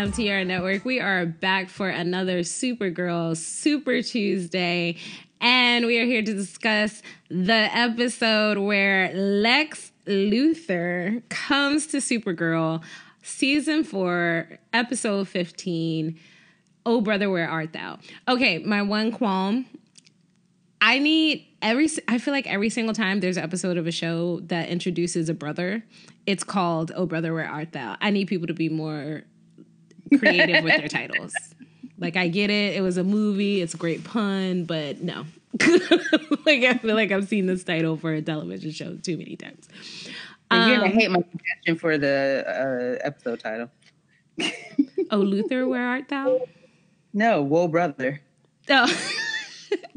MTR Network. We are back for another Supergirl Super Tuesday, and we are here to discuss the episode where Lex Luthor comes to Supergirl, Season 4, Episode 15, Oh Brother, Where Art Thou? Okay, my one qualm, I feel like every single time there's an episode of a show that introduces a brother, it's called Oh Brother, Where Art Thou? I need people to be more creative with their titles. Like, I get it. It was a movie. It's a great pun, but no. Like, I feel like I've seen this title for a television show too many times. You're going to hate my suggestion for the episode title. Oh, Luther, Where Art Thou? No, Whoa, Brother. Oh.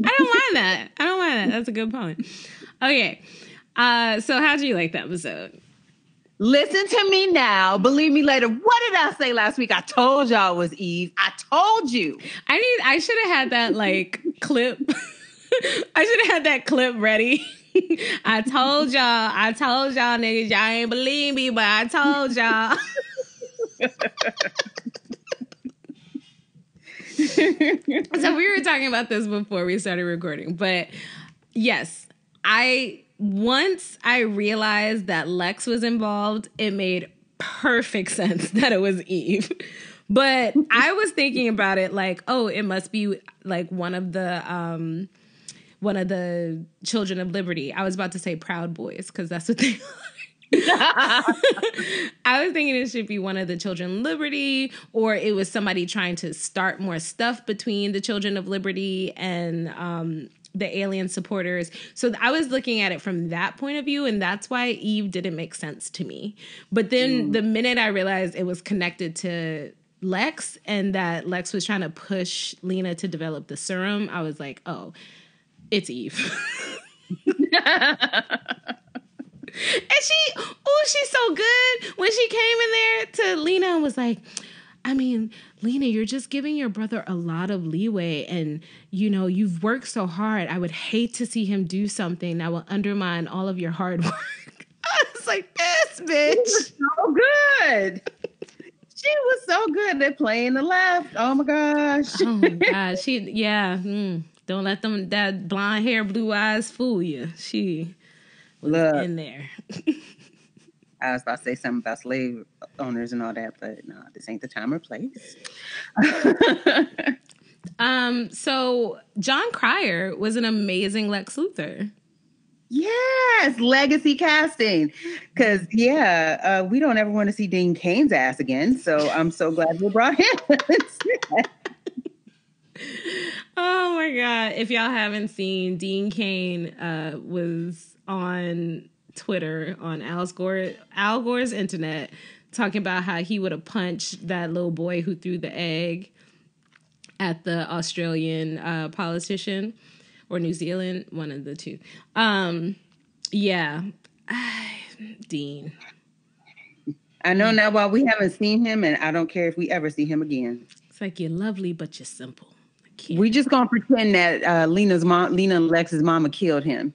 I don't mind that. That's a good pun. Okay. So how'd you like the episode? Listen to me now. Believe me later. What did I say last week? I told y'all it was Eve. I told you. I should have had that like clip. I should have had that clip ready. I told y'all niggas, y'all ain't believe me, but I told y'all. So we were talking about this before we started recording, but yes, once I realized that Lex was involved, it made perfect sense that it was Eve. But I was thinking about it like, oh, it must be like one of the Children of Liberty. I was about to say Proud Boys because that's what they are. I was thinking it should be one of the Children of Liberty, or it was somebody trying to start more stuff between the Children of Liberty and the alien supporters. So I was looking at it from that point of view, and that's why Eve didn't make sense to me. But then the minute I realized it was connected to Lex and that Lex was trying to push Lena to develop the serum, I was like, oh, it's Eve. And she's so good when she came in there to Lena and was like, I mean, Lena, you're just giving your brother a lot of leeway, and, you know, you've worked so hard. I would hate to see him do something that will undermine all of your hard work. I was like, this bitch. She was so good. She was so good at playing the left. Oh, my gosh. Oh, my gosh. Don't let that blonde hair, blue eyes fool you. She was in there. I was about to say something about slave owners and all that, but no, this ain't the time or place. So John Cryer was an amazing Lex Luthor. Yes, legacy casting. Because, we don't ever want to see Dean Cain's ass again, so I'm so glad we brought him. Oh, my God. If y'all haven't seen, Dean Cain was on Twitter, on Al Gore's internet, talking about how he would have punched that little boy who threw the egg at the Australian politician, or New Zealand, one of the two. Dean. I know now why we haven't seen him, and I don't care if we ever see him again. It's like, you're lovely, but you're simple. We just gonna pretend that Lena and Lex's mama killed him.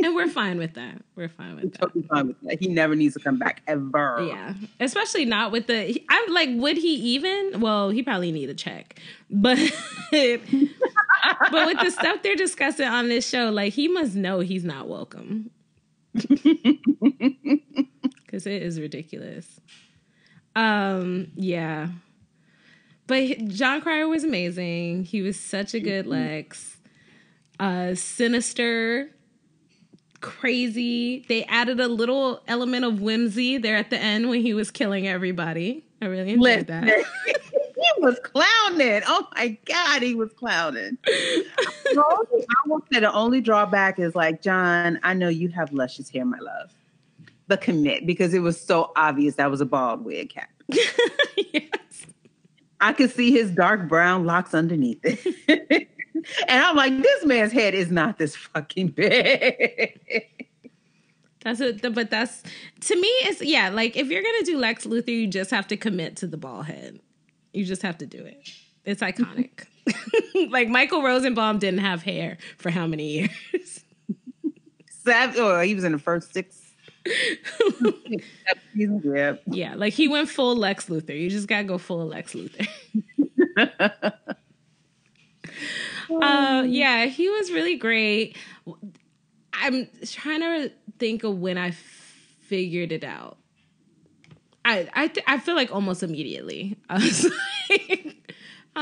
And we're fine with that. Totally fine with that. He never needs to come back ever. Yeah. Especially not with I'm like, would he even? Well, he probably need a check. But with the stuff they're discussing on this show, like, he must know he's not welcome. Because it is ridiculous. Yeah. But John Cryer was amazing. He was such a good Lex. Sinister, crazy. They added a little element of whimsy there at the end when he was killing everybody. I really enjoyed that. He was clowning. Oh my God, he was clowning. I will say the only drawback is, like, John, I know you have luscious hair, my love, but commit, because it was so obvious that was a bald wig cap. Yes. I could see his dark brown locks underneath it. And I'm like, this man's head is not this fucking big. But that's, to me, it's, like, if you're going to do Lex Luthor, you just have to commit to the bald head. You just have to do it. It's iconic. Like, Michael Rosenbaum didn't have hair for how many years? 7, or he was in the first 6. Yep. Yeah, like he went full Lex Luthor. You just gotta go full Lex Luthor. Yeah, he was really great. I'm trying to think of when I figured it out. I feel like almost immediately. I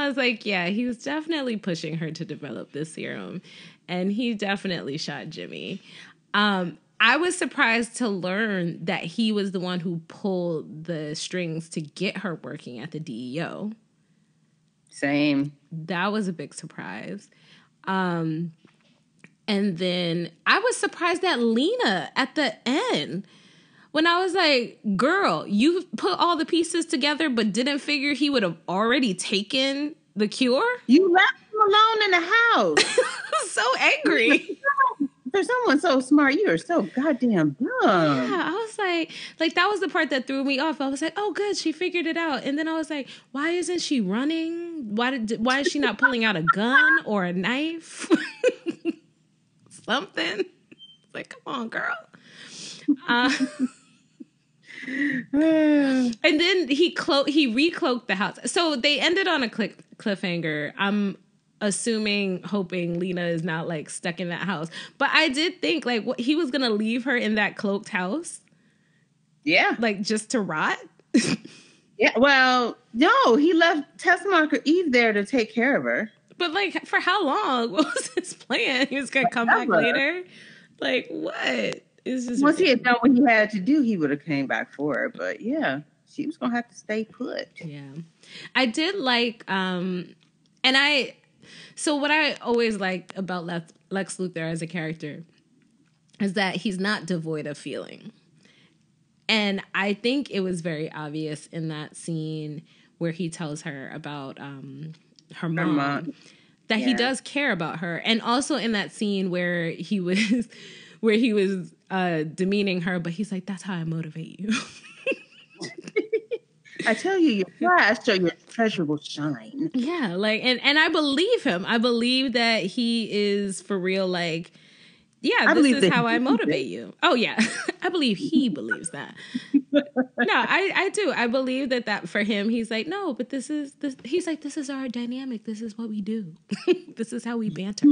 was like, yeah, he was definitely pushing her to develop this serum, and he definitely shot Jimmy. I was surprised to learn that he was the one who pulled the strings to get her working at the DEO. Same. That was a big surprise. And then I was surprised at Lena at the end. When I was like, girl, you put all the pieces together but didn't figure he would have already taken the cure? You left him alone in the house. I was so angry. For someone so smart, you are so goddamn dumb. Yeah, I was like that was the part that threw me off. I was like, oh, good, she figured it out. And then I was like, why isn't she running? Why is she not pulling out a gun or a knife? Something. It's like, come on, girl. And then he recloaked the house. So they ended on a cliffhanger. I'm hoping Lena is not like stuck in that house. But I did think like he was gonna leave her in that cloaked house. Yeah, like just to rot. Yeah. Well, no, he left Tessmacher Eve there to take care of her. But like, for how long? What was his plan? He was gonna come back later. Like what? Once he had done what he had to do, he would have came back for her. But yeah, she was gonna have to stay put. Yeah, I did like, so what I always liked about Lex Luthor as a character is that he's not devoid of feeling, and I think it was very obvious in that scene where he tells her about her mom that he does care about her, and also in that scene where he was demeaning her, but he's like, that's how I motivate you. I tell you, your flash so your treasure will shine. Yeah, like, and I believe him. I believe that he is for real, like, yeah, this is how I motivate you. Oh, yeah. I believe he believes that. No, I do. I believe that for him, he's like, no, but he's like, this is our dynamic. This is what we do. This is how we banter.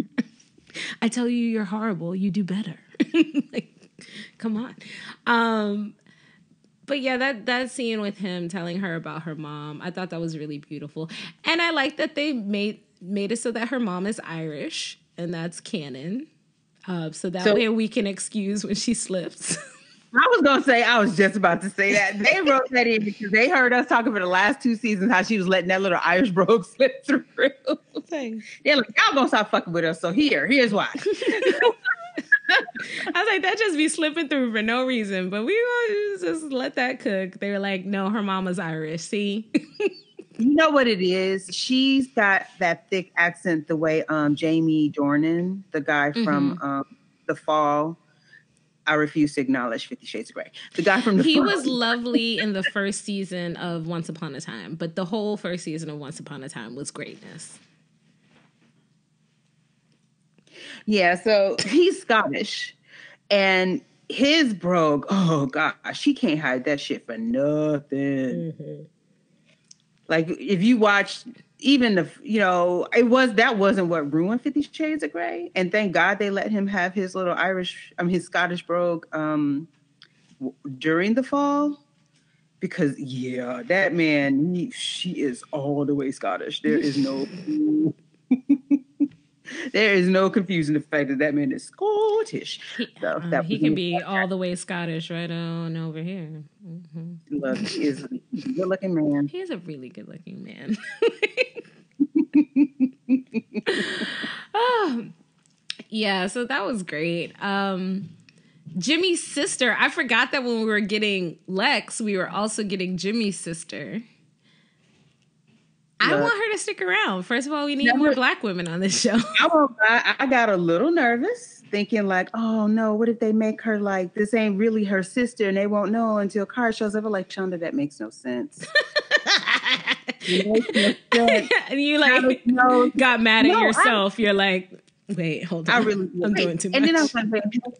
I tell you you're horrible. You do better. Like, come on. But yeah, that scene with him telling her about her mom, I thought that was really beautiful. And I like that they made it so that her mom is Irish, and that's canon. So way we can excuse when she slips. I was going to say, I was just about to say that. They wrote that in because they heard us talking for the last 2 seasons how she was letting that little Irish brogue slip through. They're like, y'all going to stop fucking with us, so here's why. I was like, that just be slipping through for no reason, but we will just let that cook. They were like, no, her mama's Irish, see? You know what it is? She's got that thick accent the way Jamie Dornan, the guy from The Fall. I refuse to acknowledge 50 Shades of Grey. The guy from He was lovely in the first season of Once Upon a Time, but the whole first season of Once Upon a Time was greatness. Yeah, so he's Scottish, and his brogue, oh gosh, he can't hide that shit for nothing. Mm-hmm. Like, if you watch even that wasn't what ruined 50 Shades of Grey, and thank God they let him have his little his Scottish brogue during The Fall, because yeah, that man, she is all the way Scottish. There is no there is no confusing the fact that man is Scottish. He can be all the way Scottish right on over here. Mm-hmm. Look, he is a good-looking man. He is a really good-looking man. Oh, yeah, so that was great. Jimmy's sister, I forgot that when we were getting Lex, we were also getting Jimmy's sister. I want her to stick around. First of all, we need more Black women on this show. I got a little nervous, thinking like, oh no, what if they make her like, this ain't really her sister and they won't know until Car shows up? Like, Shonda, that makes no sense. And you like got mad at yourself. You're like, Wait, hold on. I really did. I'm doing too much. And then I was like,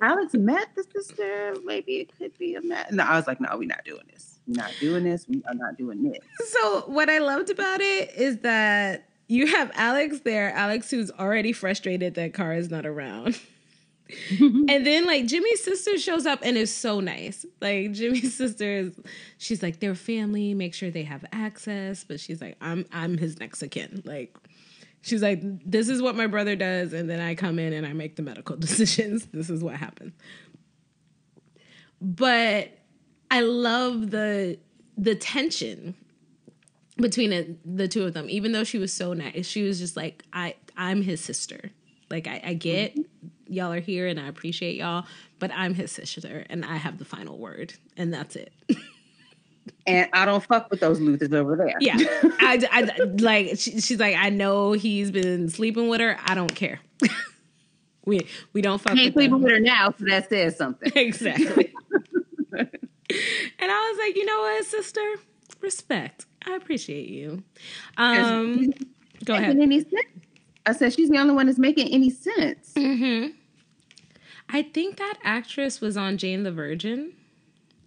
Alex met the sister. Maybe it could be a match. No, I was like, no, we're not doing this. We're not doing this. We are not doing this. So what I loved about it is that you have Alex there, Alex who's already frustrated that Kara is not around. And then like Jimmy's sister shows up and is so nice. Like Jimmy's sister she's like, they're family, make sure they have access. But she's like, I'm his next of kin. Like, she's like, this is what my brother does, and then I come in and I make the medical decisions. This is what happens. But I love the tension between the two of them. Even though she was so nice, she was just like, I'm his sister. Like, I get y'all are here and I appreciate y'all, but I'm his sister and I have the final word, and that's it. And I don't fuck with those Luthers over there. Yeah. I like, she's like, I know he's been sleeping with her. I don't care. We don't fuck with Ain't sleeping with her now, so that says something. Exactly. And I was like, you know what, sister? Respect. I appreciate you. Go ahead. Any sense. I said she's the only one that's making any sense. Mm-hmm. I think that actress was on Jane the Virgin.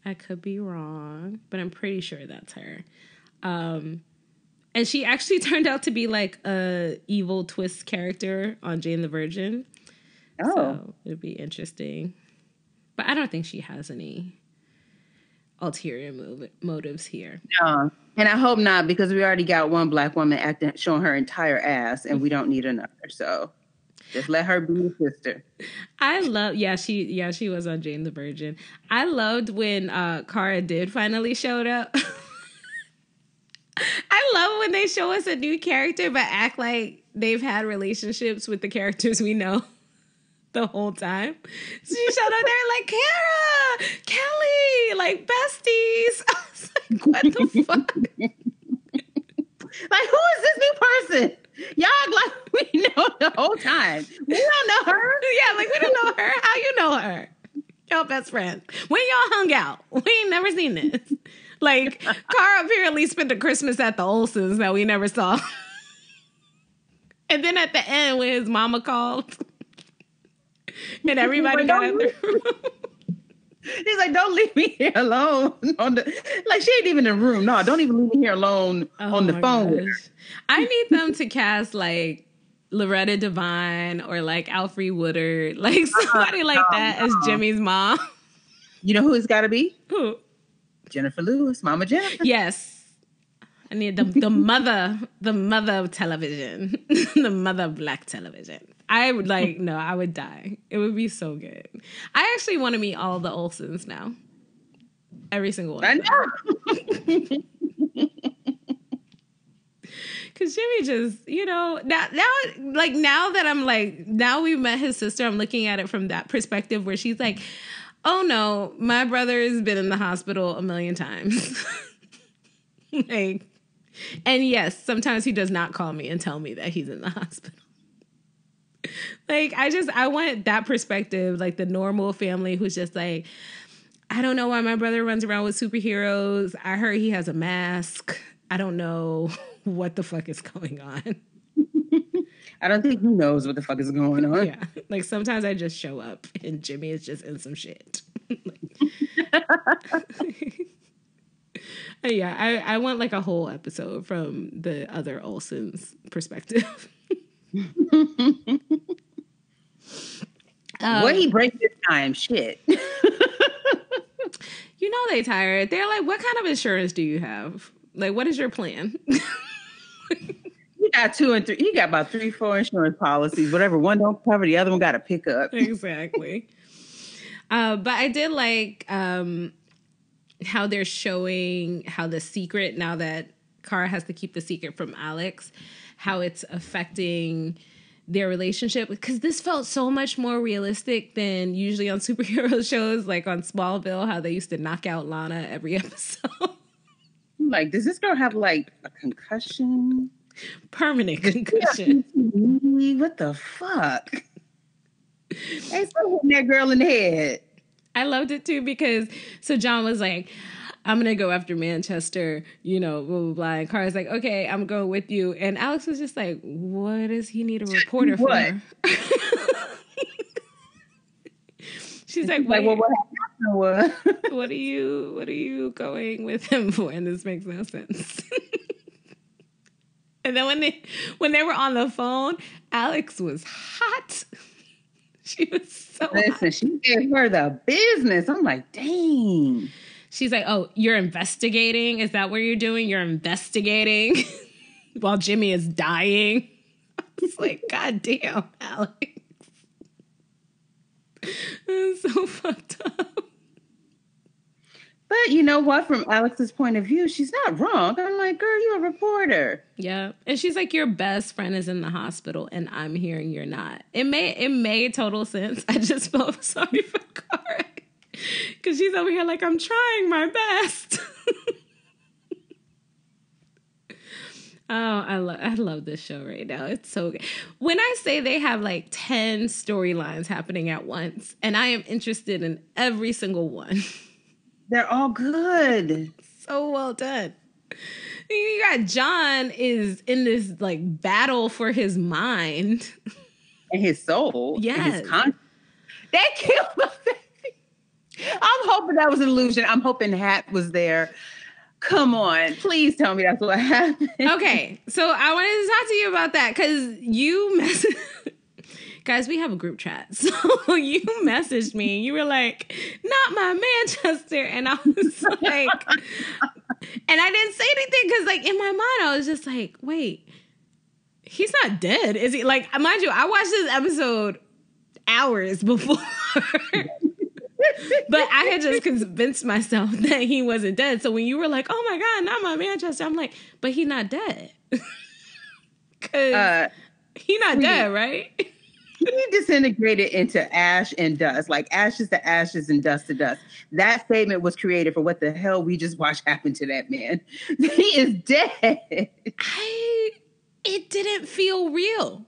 I could be wrong, but I'm pretty sure that's her. And she actually turned out to be like a evil twist character on Jane the Virgin. Oh. So it'd be interesting. But I don't think she has any ulterior motives here. No. And I hope not, because we already got one black woman showing her entire ass, and we don't need another. So just let her be the sister. I love, she was on Jane the Virgin. I loved when Kara did finally showed up. I love when they show us a new character, but act like they've had relationships with the characters we know the whole time. So she showed up there like, Kara, Kelly, like besties. I was like, what the fuck? Like, who is this new person? Y'all act like we know the whole time. We don't know her. Yeah, like we don't know her. How you know her? Y'all best friends. When y'all hung out? We ain't never seen this. Like, Kara apparently spent a Christmas at the Olsons that we never saw. And then at the end when his mama called and everybody got in the room. He's like, don't leave me here alone. Like, she ain't even in the room. No, don't even leave me here alone on the phone. Gosh. I need them to cast, like, Loretta Devine or, like, Alfre Woodard. Like, somebody like that as Jimmy's mom. You know who it's got to be? Who? Jennifer Lewis, Mama Jennifer. Yes. I need the mother of television. The mother of black television. I would I would die. It would be so good. I actually want to meet all the Olsons now. Every single one. I know. Because Jimmy just, now that I'm like, now we've met his sister, I'm looking at it from that perspective where she's like, oh no, my brother has been in the hospital a million times. Like, and yes, sometimes he does not call me and tell me that he's in the hospital. Like, I want that perspective, like the normal family who's just like, I don't know why my brother runs around with superheroes. I heard he has a mask. I don't know what the fuck is going on. I don't think he knows what the fuck is going on. Yeah. Like, sometimes I just show up and Jimmy is just in some shit. Yeah, I want like a whole episode from the other Olsen's perspective. What he break this time? Shit. You know they tired. They're like, what kind of insurance do you have? Like, what is your plan? He got 2 and 3. He got about 3, 4 insurance policies. Whatever one don't cover, the other one got to pick up. Exactly. But I did like how they're showing how the secret, now that Kara has to keep the secret from Alex, how it's affecting their relationship. Because this felt so much more realistic than usually on superhero shows, like on Smallville, how they used to knock out Lana every episode. Like, does this girl have like a concussion? Permanent concussion. What the fuck? Hey, so hitting that girl in the head. I loved it too because so John was like, I'm going to go after Manchester, you know, blah, blah, blah. And Kara's like, okay, I'm going with you. And Alex was just like, what does he need a reporter for? She's like, well, what happened was... what are you going with him for? And this makes no sense. And then when they were on the phone, Alex was hot. She was so hot. She gave her the business. I'm like, dang. She's like, oh, you're investigating? Is that what you're doing? You're investigating while Jimmy is dying? It's like, God damn, Alex. It's so fucked up. But you know what? From Alex's point of view, she's not wrong. I'm like, girl, you're a reporter. Yeah. And she's like, your best friend is in the hospital and I'm here and you're not. It made total sense. I just felt sorry for Cara. Because she's over here like, I'm trying my best. Oh, I love this show right now. It's so good. When I say they have like 10 storylines happening at once, and I am interested in every single one. They're all good. So well done. You got John is in this like battle for his mind. And his soul. Yes. And his conscience. They killed the baby. I'm hoping that was an illusion. I'm hoping Hat was there. Come on. Please tell me that's what happened. Okay. So I wanted to talk to you about that because you guys, we have a group chat. So you messaged me. You were like, not my Manchester. And I was like, and I didn't say anything because like in my mind, I was just like, wait, he's not dead. Is he? Like, mind you, I watched this episode hours before. But I had just convinced myself that he wasn't dead. So when you were like, oh my God, not my Manchester, I'm like, but he's not dead. Because he's not dead, right? He disintegrated into ash and dust, like ashes to ashes and dust to dust. That statement was created for what the hell we just watched happen to that man. He is dead. It didn't feel real.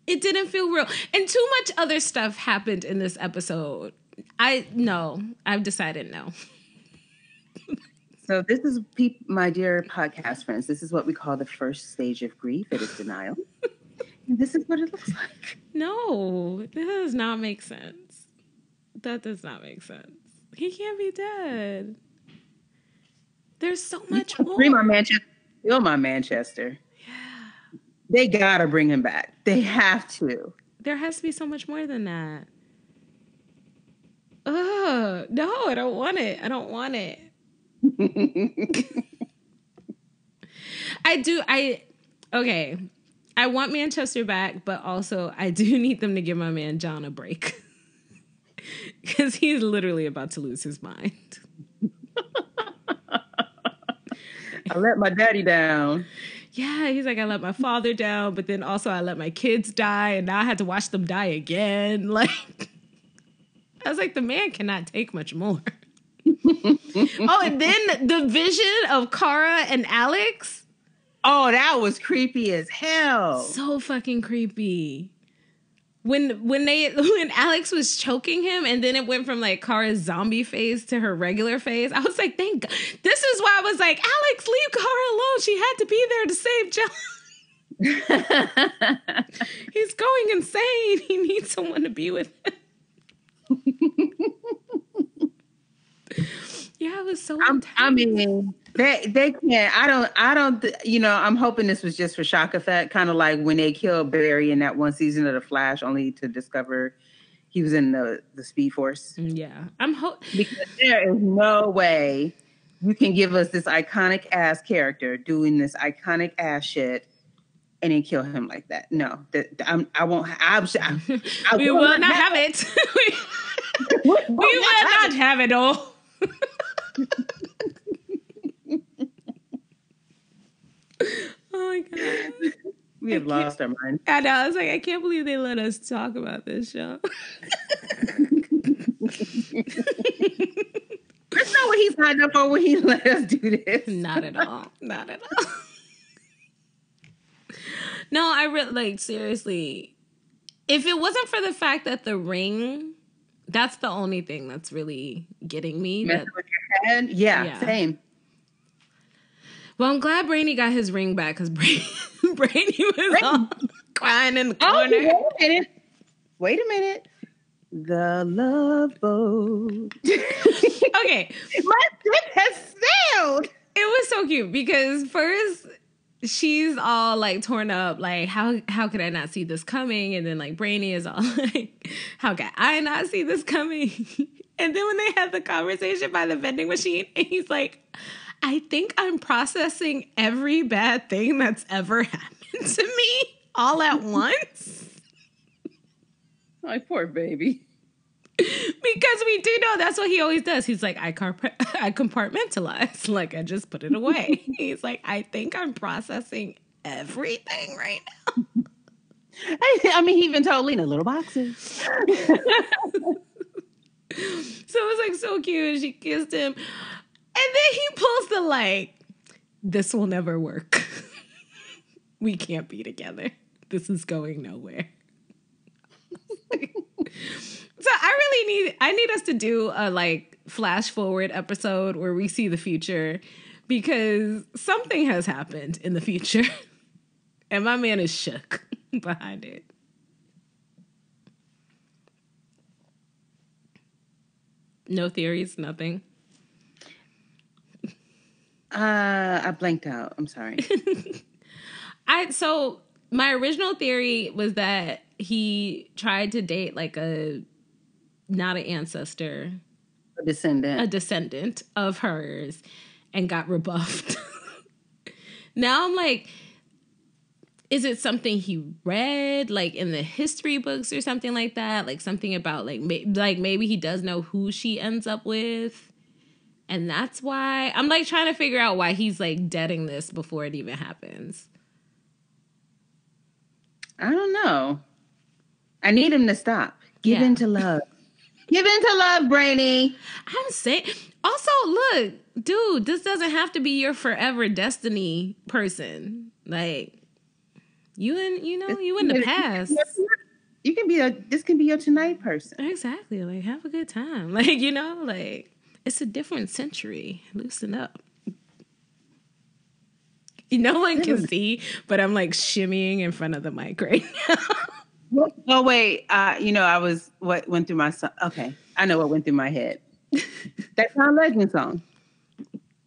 It didn't feel real. And too much other stuff happened in this episode. I've decided no. So this is, my dear podcast friends, this is what we call the first stage of grief. It is denial. And this is what it looks like. No, that does not make sense. That does not make sense. He can't be dead. There's so much more. Bring my Manchester. Kill my Manchester. Yeah. They gotta bring him back. They have to. There has to be so much more than that. Ugh, no, I don't want it. I don't want it. Okay. I want Manchester back, but also I do need them to give my man John a break. Because he's literally about to lose his mind. I let my daddy down. Yeah, he's like, I let my father down, but then also I let my kids die, and now I had to watch them die again. Like, I was like, the man cannot take much more. Oh, and then the vision of Cara and Alex. Oh, that was creepy as hell. So fucking creepy. When Alex was choking him, and then it went from like Kara's zombie face to her regular face, I was like, thank God. This is why I was like, Alex, leave Kara alone. She had to be there to save John. He's going insane. He needs someone to be with him. Yeah, it was so intense. I mean, they can't. I don't. I'm hoping this was just for shock effect, kind of like when they killed Barry in that one season of The Flash, only to discover he was in the Speed Force. Yeah, because there is no way you can give us this iconic ass character doing this iconic ass shit and then kill him like that. No, I won't. We will not have it. We will not have it all. Oh my God. We have lost our mind. I know. I was like, I can't believe they let us talk about this show. That's not what he signed up for when he let us do this. Not at all. Not at all. No, I really, like, seriously. If it wasn't for the fact that the ring, that's the only thing that's really getting me. Messing with your And yeah, same. Well, I'm glad Brainy got his ring back because Brainy was all crying in the corner. Wait a minute. The Love Boat. Okay. My ship has sailed. It was so cute because first she's all like torn up, like how could I not see this coming? And then like Brainy is all like, how can I not see this coming? And then when they had the conversation by the vending machine, and he's like, I think I'm processing every bad thing that's ever happened to me all at once. My poor baby. Because we do know that's what he always does. He's like, I compartmentalize. Like, I just put it away. He's like, I think I'm processing everything right now. I mean, he even told Lena, little boxes. So it was like so cute. And she kissed him. And then he pulls the like, this will never work. We can't be together. This is going nowhere. So I need us to do a like flash forward episode where we see the future because something has happened in the future and my man is shook behind it. No theories, nothing. I blanked out. I'm sorry. So my original theory was that he tried to date like not an ancestor, a descendant of hers and got rebuffed. Now I'm like, is it something he read like in the history books or something like that? Like something about like maybe he does know who she ends up with. And that's why I'm like trying to figure out why he's like deading this before it even happens. I don't know. I need him to stop. Give in to love. Give in to love, Brainy. I'm saying. Also, look, dude, this doesn't have to be your forever destiny person. Like, you in the past. You can be this can be your tonight person. Exactly. Like, have a good time. Like, like, it's a different century. Loosen up. No one can see, but I'm like shimmying in front of the mic right now. Oh wait, what went through my okay. I know what went through my head. That's our legend song.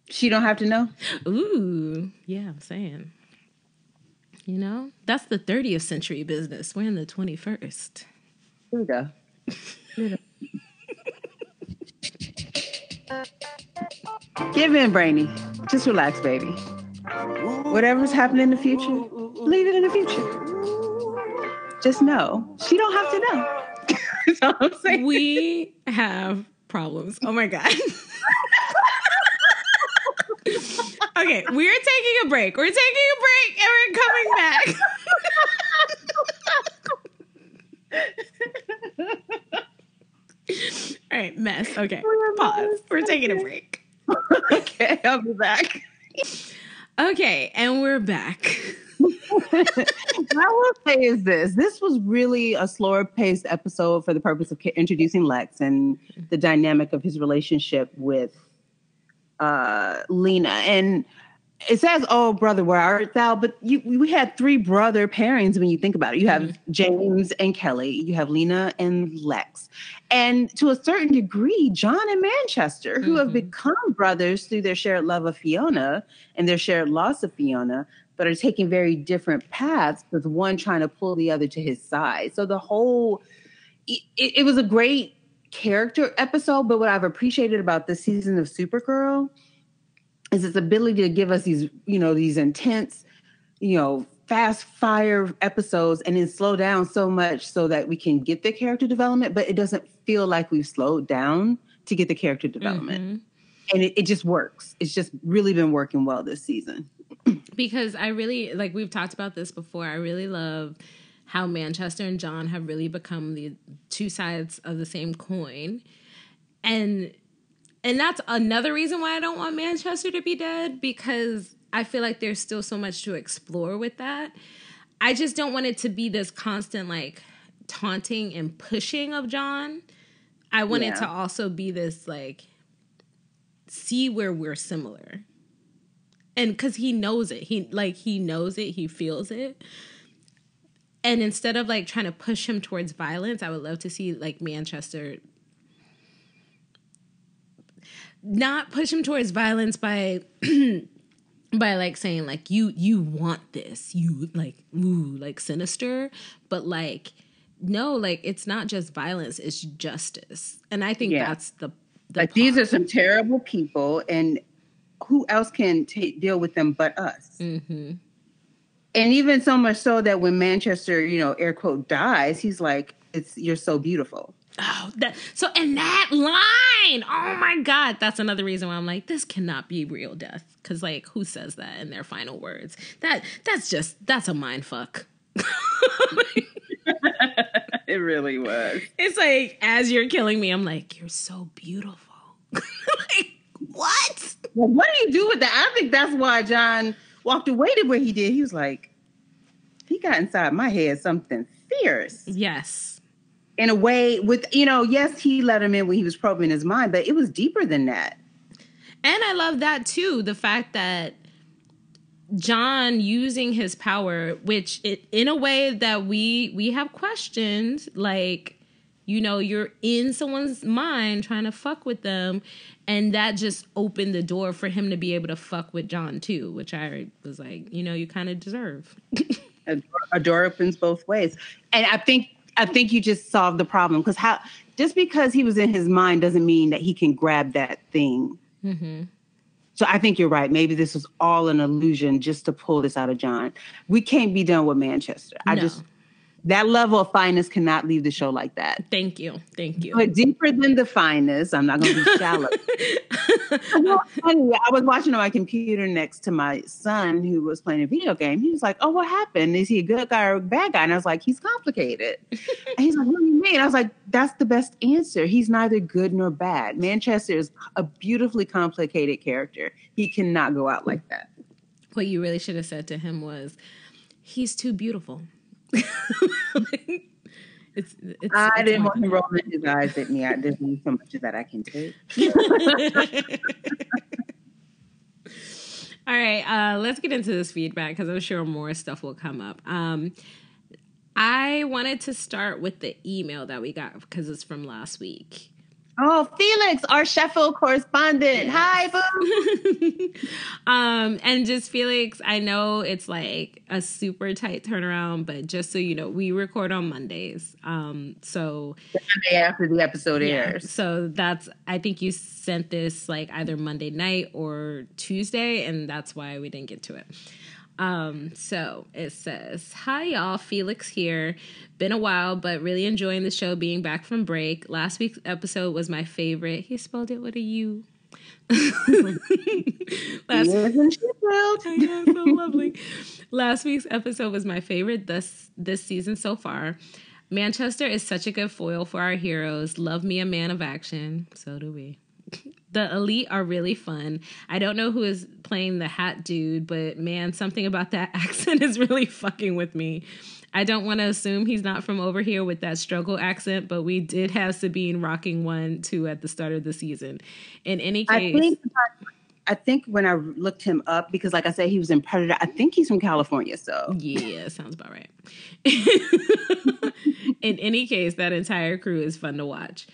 She don't have to know. Ooh, yeah, I'm saying. That's the 30th century business. We're in the 21st. Here we go. Give in, Brainy. Just relax, baby. Whatever's happening in the future, leave it in the future. Just know she don't have to know. That's all I'm saying. We have problems. Oh my God. Okay, we're taking a break. We're taking a break and we're coming back. All right, mess. Okay, pause. We're taking a break. Okay, I'll be back. Okay, and we're back. What I will say is this was really a slower paced episode for the purpose of introducing Lex and the dynamic of his relationship with Lena. And it says, oh, brother, where art thou? But we had three brother pairings when you think about it. You have James and Kelly. You have Lena and Lex. And to a certain degree, John and Manchester, who have become brothers through their shared love of Fiona and their shared loss of Fiona, but are taking very different paths with one trying to pull the other to his side. So the whole, it was a great character episode, but what I've appreciated about this season of Supergirl is its ability to give us these, these intense, fast fire episodes and then slow down so much so that we can get the character development, but it doesn't feel like we've slowed down to get the character development. And it just works. It's just really been working well this season. Because I really, like we've talked about this before, I really love how Manchester and John have really become the two sides of the same coin. And that's another reason why I don't want Manchester to be dead, because I feel like there's still so much to explore with that. I just don't want it to be this constant, like, taunting and pushing of John. I want it to also be this, like, see where we're similar. And because he knows it. He knows it. He feels it. And instead of like trying to push him towards violence, I would love to see like Manchester not push him towards violence by by like saying like you want this, you like ooh like sinister, but like no, like it's not just violence, it's justice. And I think that's the like these are some terrible people, and who else can deal with them but us? Mm-hmm. And even so much so that when Manchester, air quote, dies, he's like, you're so beautiful. Oh, and that line, oh my God, that's another reason why I'm like, this cannot be real death. Because like, who says that in their final words? That's a mind fuck. It really was. It's like, as you're killing me, I'm like, you're so beautiful. Like, what? Well, what do you do with that? I think that's why John walked away the way he did. He was like, he got inside my head something fierce. Yes. In a way with, yes, he let him in when he was probing his mind, but it was deeper than that. And I love that too. The fact that John using his power, which in a way that we have questioned, like, you're in someone's mind trying to fuck with them. And that just opened the door for him to be able to fuck with John too, which I was like, you kind of deserve. A door opens both ways. And I think you just solved the problem, because just because he was in his mind doesn't mean that he can grab that thing. Mm-hmm. So I think you're right. Maybe this was all an illusion just to pull this out of John. We can't be done with Manchester. That level of fineness cannot leave the show like that. Thank you. But deeper than the fineness, I'm not going to be shallow. I was watching on my computer next to my son who was playing a video game. He was like, oh, what happened? Is he a good guy or a bad guy? And I was like, he's complicated. And he's like, what do you mean? I was like, that's the best answer. He's neither good nor bad. Manchester is a beautifully complicated character. He cannot go out like that. What you really should have said to him was, he's too beautiful. I didn't want him rolling his eyes at me. There's only so much of that I can take. All right, let's get into this feedback because I'm sure more stuff will come up. I wanted to start with the email that we got because it's from last week. Oh, Felix, our Sheffield correspondent. Yes. Hi, boo. And just Felix, I know it's like a super tight turnaround, but just so you know, we record on Mondays. So the Monday after the episode airs. So I think you sent this like either Monday night or Tuesday, and that's why we didn't get to it. So it says, hi y'all, Felix here. Been a while, but really enjoying the show being back from break. Last week's episode was my favorite. He spelled it with a U. Isn't she thrilled? I know, so lovely. Last week's episode was my favorite this season so far. Manchester is such a good foil for our heroes. Love me a man of action. So do we. The elite are really fun. I don't know who is playing the hat dude, but man, something about that accent is really fucking with me. I don't want to assume he's not from over here with that struggle accent, but we did have Sabine rocking one too at the start of the season. In any case, I think when I looked him up, because like I said, he was in Predator, I think he's from California. So yeah, sounds about right. In any case, that entire crew is fun to watch.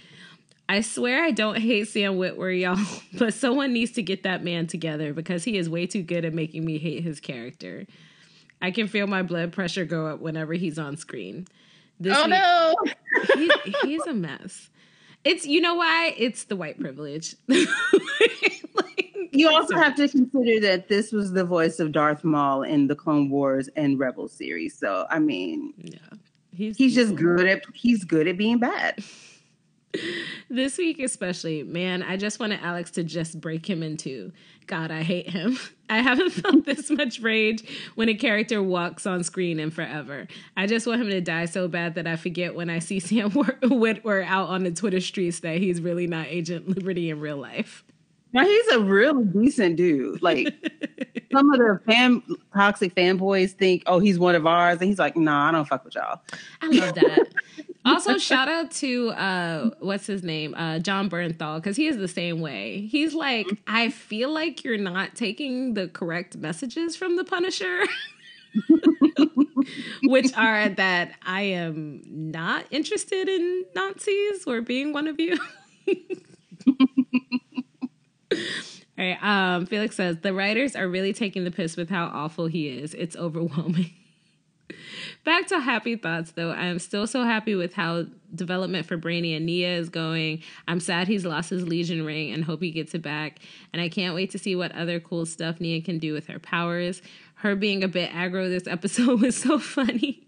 I swear I don't hate Sam Witwer, y'all, but someone needs to get that man together because he is way too good at making me hate his character. I can feel my blood pressure go up whenever he's on screen. No! He's a mess. It's, you know why? It's the white privilege. You also have to consider that this was the voice of Darth Maul in the Clone Wars and Rebels series. So, I mean, yeah, he's just good at being bad. This week especially, man, I just wanted Alex to just break him in two. God, I hate him. I haven't felt this much rage when a character walks on screen in forever. I just want him to die so bad that I forget when I see Sam Witwer out on the Twitter streets that he's really not Agent Liberty in real life. Now he's a really decent dude. Like some of the toxic fanboys think, oh, he's one of ours, and he's like, nah, I don't fuck with y'all. I love that. Also, shout out to what's his name, John Bernthal, because he is the same way. He's like, I feel like you're not taking the correct messages from the Punisher. Which are that I am not interested in Nazis or being one of you. All right. Felix says the writers are really taking the piss with how awful he is. It's overwhelming. Back to happy thoughts, though. I am still so happy with how development for Brainy and Nia is going. I'm sad he's lost his Legion ring and hope he gets it back. And I can't wait to see what other cool stuff Nia can do with her powers. Her being a bit aggro this episode was so funny.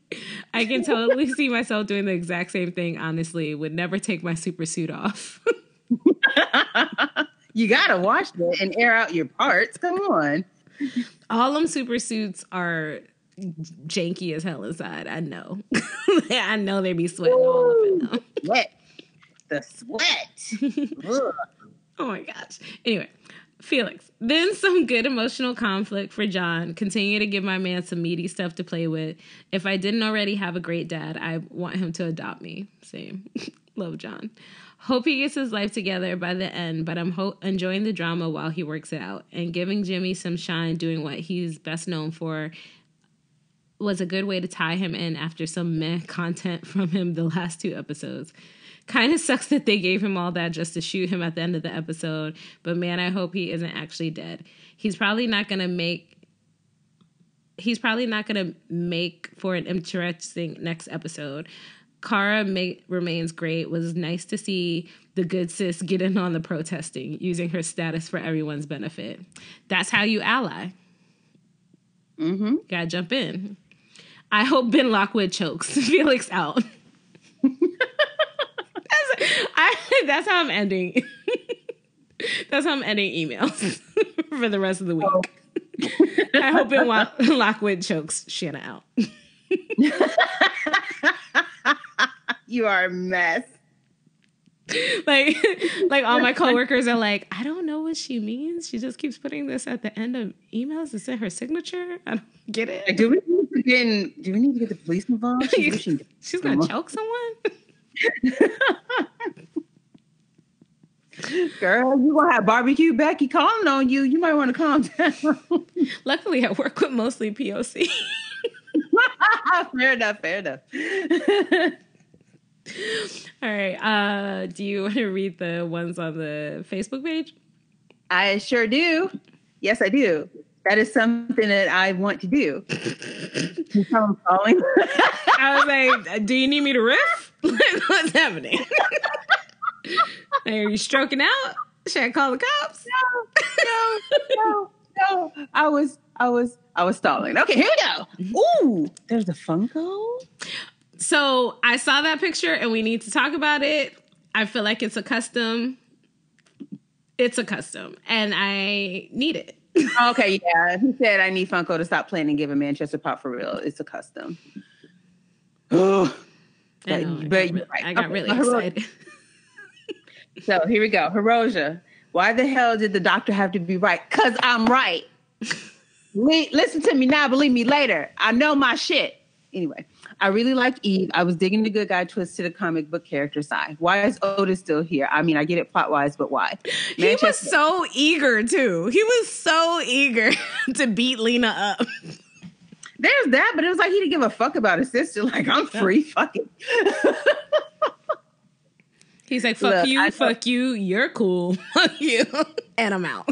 I can totally see myself doing the exact same thing, honestly. Would never take my super suit off. You gotta wash it and air out your parts. Come on. All them super suits are janky as hell inside. I know. I know they be sweating all up in them. Sweat. The sweat. Oh my gosh. Anyway, Felix. Then some good emotional conflict for John. Continue to give my man some meaty stuff to play with. If I didn't already have a great dad, I want him to adopt me. Same. Love John. Hope he gets his life together by the end, but I'm enjoying the drama while he works it out. And giving Jimmy some shine doing what he's best known for was a good way to tie him in after some meh content from him the last 2 episodes. Kind of sucks that they gave him all that just to shoot him at the end of the episode, but man, I hope he isn't actually dead. He's probably not going to make for an interesting next episode. Kara remains great. Was nice to see the good sis get in on the protesting, using her status for everyone's benefit. That's how you ally. Mm-hmm. Gotta jump in. I hope Ben Lockwood chokes. Felix out. That's how I'm ending. That's how I'm ending emails for the rest of the week. Oh. I hope Ben Lockwood chokes Shanna out. You are a mess. Like all my coworkers are like, I don't know what she means. She just keeps putting this at the end of emails. Is it her signature? I don't get it. Like, do we need to get the police involved? She's gonna choke someone? Girl, you gonna have barbecue Becky calling on you. You might want to calm down. Luckily, I work with mostly POC. Fair enough. All right. Do you want to read the ones on the Facebook page? I sure do. Yes, I do. That is something that I want to do. I'm calling. I was like, do you need me to riff? What's happening? Are you stroking out? Should I call the cops? No. I was stalling. Okay, here we go. Ooh, there's a Funko. So I saw that picture and we need to talk about it. I feel like it's a custom. It's a custom and I need it. Okay, yeah. He said I need Funko to stop playing and give a Manchester Pop for real. It's a custom. Oh, I got really excited. So here we go. Hiroja, why the hell did the doctor have to be right? 'Cause I'm right. Listen to me now, believe me later. I know my shit. Anyway, I really like Eve. I was digging the good guy twist to the comic book character side. Why is Otis still here? I mean, I get it plot-wise, but why? He was so eager, too. He was so eager to beat Lena up. There's that, but it was like he didn't give a fuck about his sister. Like, I'm free, fuck it. He's like, fuck you, you're cool. Fuck you. And I'm out.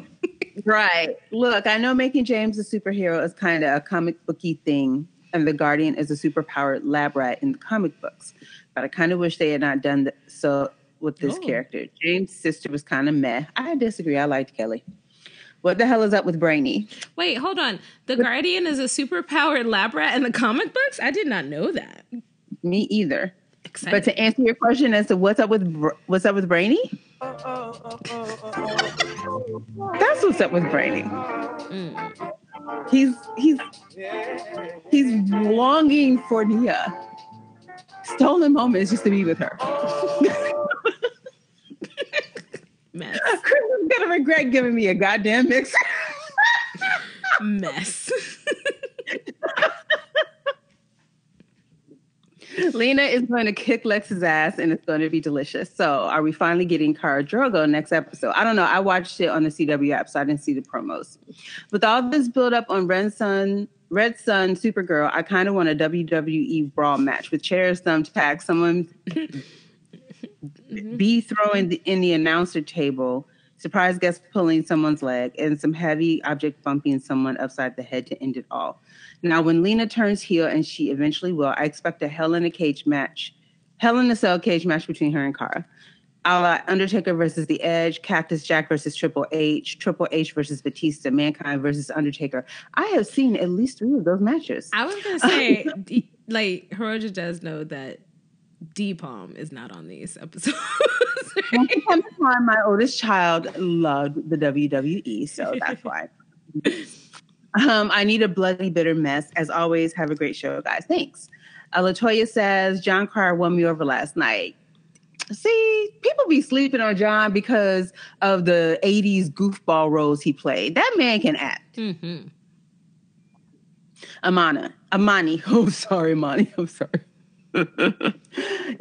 Right. Look, I know making James a superhero is kind of a comic booky thing, and the Guardian is a superpowered lab rat in the comic books. But I kind of wish they had not done so with this character. James' sister was kind of meh. I disagree. I liked Kelly. What the hell is up with Brainy? Wait, hold on. The Guardian is a superpowered lab rat in the comic books? I did not know that. Me either. Exciting. But to answer your question as to what's up with Brainy? That's what's up with Brainy. He's longing for Nia. Stolen moments just to be with her. Mess. Otis is gonna regret giving me a goddamn mixer. Mess. Lena is going to kick Lex's ass, and it's going to be delicious. So, are we finally getting Khal Drogo next episode? I don't know. I watched it on the CW app, so I didn't see the promos. With all this build up on Red Sun, Supergirl, I kind of want a WWE brawl match with chairs, thumbtacks, someone be throwing in the announcer table, surprise guest pulling someone's leg, and some heavy object bumping someone upside the head to end it all. Now, when Lena turns heel, and she eventually will, I expect a Hell in a Cell cage match between her and Kara. A la Undertaker versus The Edge, Cactus Jack versus Triple H versus Batista, Mankind versus Undertaker. I have seen at least 3 of those matches. I was going to say, like, Hiroja does know that D-Palm is not on these episodes. Once upon a time, my oldest child loved the WWE, so that's why. I need a bloody bitter mess. As always, have a great show, guys. Thanks. Latoya says, John Cryer won me over last night. See, people be sleeping on John because of the 80s goofball roles he played. That man can act. Mm-hmm. Amani. Oh, sorry, Amani. I'm sorry.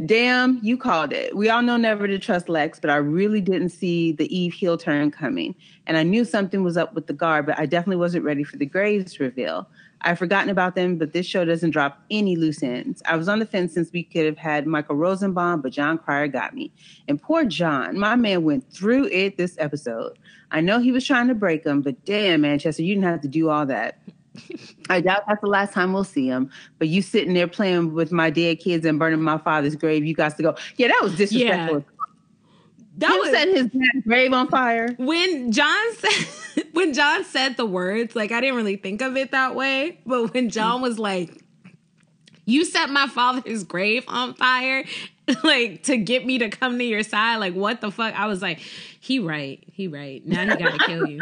Damn, you called it. We all know never to trust Lex, but I really didn't see the Eve heel turn coming. And I knew something was up with the guard, but I definitely wasn't ready for the Graves reveal. I've forgotten about them, but this show doesn't drop any loose ends. I was on the fence since we could have had Michael Rosenbaum, but John Cryer got me. And poor John, my man went through it this episode. I know he was trying to break him, but damn, Manchester, you didn't have to do all that. I doubt that's the last time we'll see him. But you sitting there playing with my dead kids and burning my father's grave, you got to go. Yeah, that was disrespectful. Yeah. That was setting his dad's grave on fire. When John said the words, like, I didn't really think of it that way. But when John was like, "You set my father's grave on fire," like, to get me to come to your side, like, what the fuck? I was like, he right. Now he got to kill you.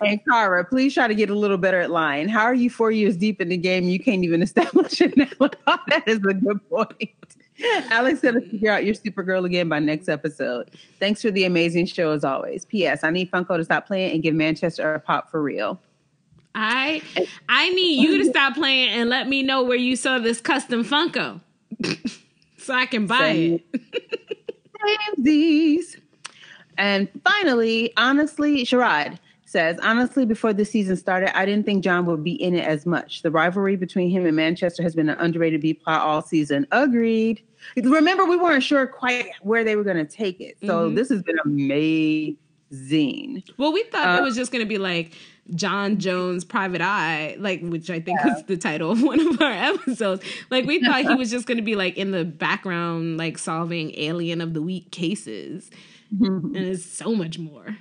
And Kara, please try to get a little better at lying. How are you 4 years deep in the game? You can't even establish it now. That is a good point. Alex said to figure out your Supergirl again by next episode. Thanks for the amazing show as always. P.S. I need Funko to stop playing and give Manchester a pop for real. I need you to stop playing and let me know where you saw this custom Funko so I can buy it. These. And finally, honestly, Sherrod says, honestly, before this season started, I didn't think John would be in it as much. The rivalry between him and Manchester has been an underrated B-plot all season. Agreed. Remember, we weren't sure quite where they were going to take it. So this has been amazing. Well, we thought it was just going to be like John Jones' Private Eye, like, which I think was the title of one of our episodes. Like, we thought he was just going to be like in the background, like solving Alien of the Week cases. And it's so much more.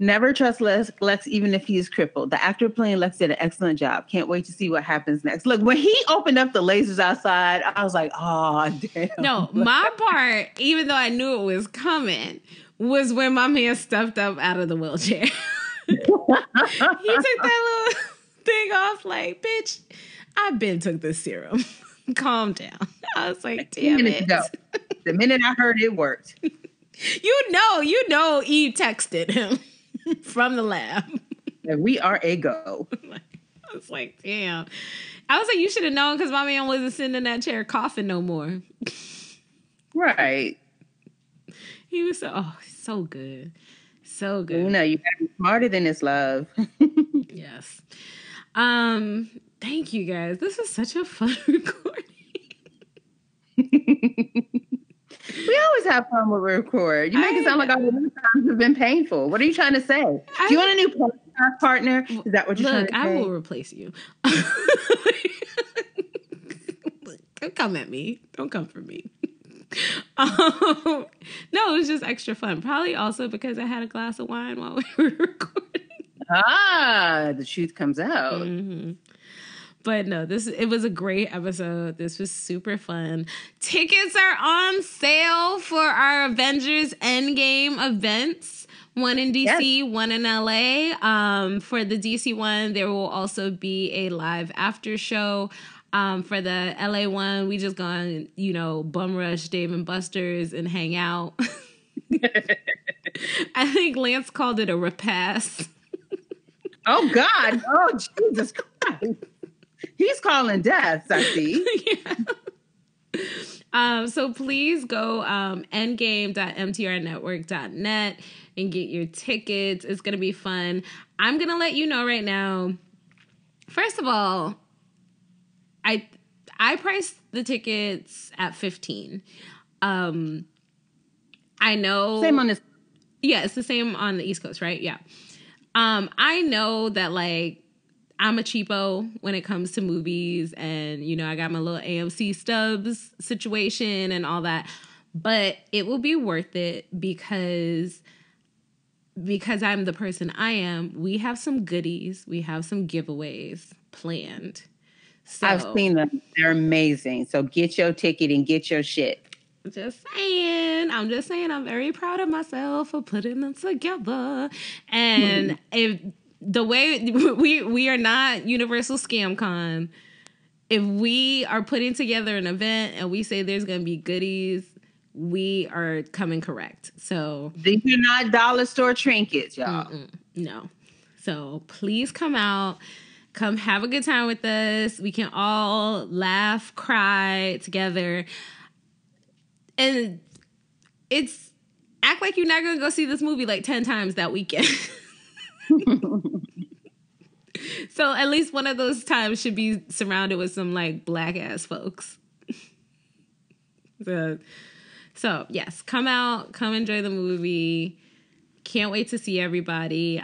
Never trust Lex, even if he is crippled. The actor playing Lex did an excellent job. Can't wait to see what happens next. Look, when he opened up the lasers outside, I was like, oh, damn. No, my part, even though I knew it was coming, was when my man stuffed up out of the wheelchair. He took that little thing off like, bitch, I been took this serum. Calm down. I was like, damn it. Ago. The minute I heard it worked. You know, Eve texted him from the lab. And we are a go. I was like, damn. I was like, you should have known because my man wasn't sitting in that chair coughing no more. Right. He was so good. So good. You know, you gotta be smarter than this, love. Yes. Thank you guys. This is such a fun recording. We always have fun when we record. You make it sound like all the other times have been painful. What are you trying to say? Do you want a new podcast partner? Is that what you're trying to say? I will replace you. Don't come at me. Don't come for me. No, it was just extra fun. Probably also because I had a glass of wine while we were recording. The truth comes out. Mm-hmm. But no, it was a great episode. This was super fun. Tickets are on sale for our Avengers Endgame events. One in DC, one in LA. For the DC one, there will also be a live after show. For the LA one, we just gonna, bum rush Dave and Buster's and hang out. I think Lance called it a repast. Oh, God. Oh, Jesus Christ. He's calling deaths, I see. Yeah. So please go endgame.mtrnetwork.net and get your tickets. It's going to be fun. I'm going to let you know right now. First of all, I priced the tickets at $15. I know. Same on this. Yeah, it's the same on the East Coast, right? Yeah. I know that, like, I'm a cheapo when it comes to movies, and, you know, I got my little AMC stubs situation and all that, but it will be worth it because I'm the person I am. We have some goodies. We have some giveaways planned. So, I've seen them. They're amazing. So get your ticket and get your shit. Just saying. I'm just saying I'm very proud of myself for putting them together. And if the way we are not Universal Scam Con, if we are putting together an event and we say there's going to be goodies, we are coming correct. So these are not dollar store trinkets, y'all. No. So please come out. Come have a good time with us. We can all laugh, cry together. And it's act like you're not going to go see this movie like 10 times that weekend. So at least one of those times should be surrounded with some like black ass folks. So yes, come out, come enjoy the movie. Can't wait to see everybody.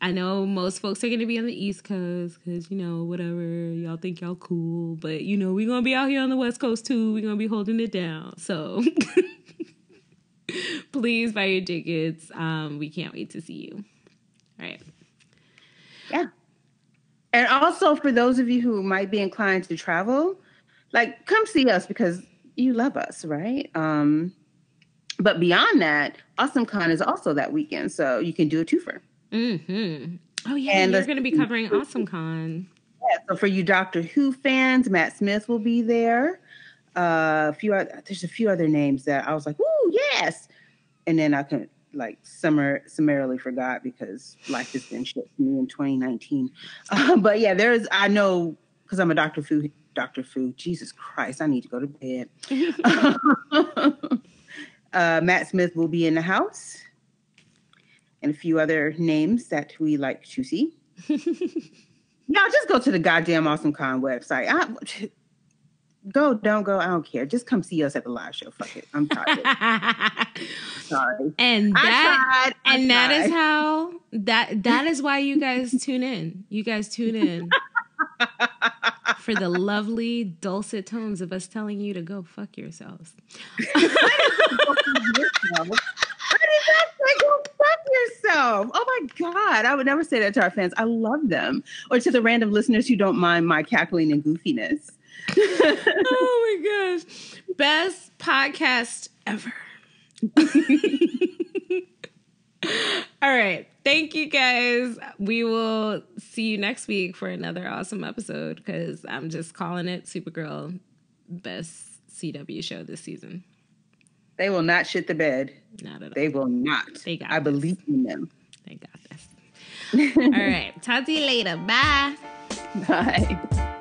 I know most folks are going to be on the East Coast because, you know, whatever, y'all think y'all cool. But, you know, we're going to be out here on the West Coast, too. We're going to be holding it down. So please buy your tickets. We can't wait to see you. All right. Yeah. And also for those of you who might be inclined to travel, like, come see us because you love us, right? But beyond that, AwesomeCon is also that weekend. So you can do a twofer. Mm-hmm. Oh, yeah, and you're going to be covering AwesomeCon. Yeah, so for you Doctor Who fans, Matt Smith will be there. There's a few other names that I was like, "Woo, yes!" And then I can like summarily forgot because life has been shit for me in 2019. But yeah, I know because I'm a Doctor Who. Jesus Christ, I need to go to bed. Matt Smith will be in the house. And a few other names that we like to see. Y'all just go to the goddamn AwesomeCon website. Don't go, I don't care. Just come see us at the live show. Fuck it. I'm tired. Sorry. And that is how that is why you guys tune in. You guys tune in for the lovely dulcet tones of us telling you to go fuck yourselves. Go fuck yourself. Oh my God. I would never say that to our fans. I love them. Or to the random listeners who don't mind my cackling and goofiness. Oh my gosh. Best podcast ever. All right. Thank you guys. We will see you next week for another awesome episode because I'm just calling it Supergirl best CW show this season. They will not shit the bed. Not at all. They will not. I believe in them. They got this. All right. Talk to you later. Bye. Bye.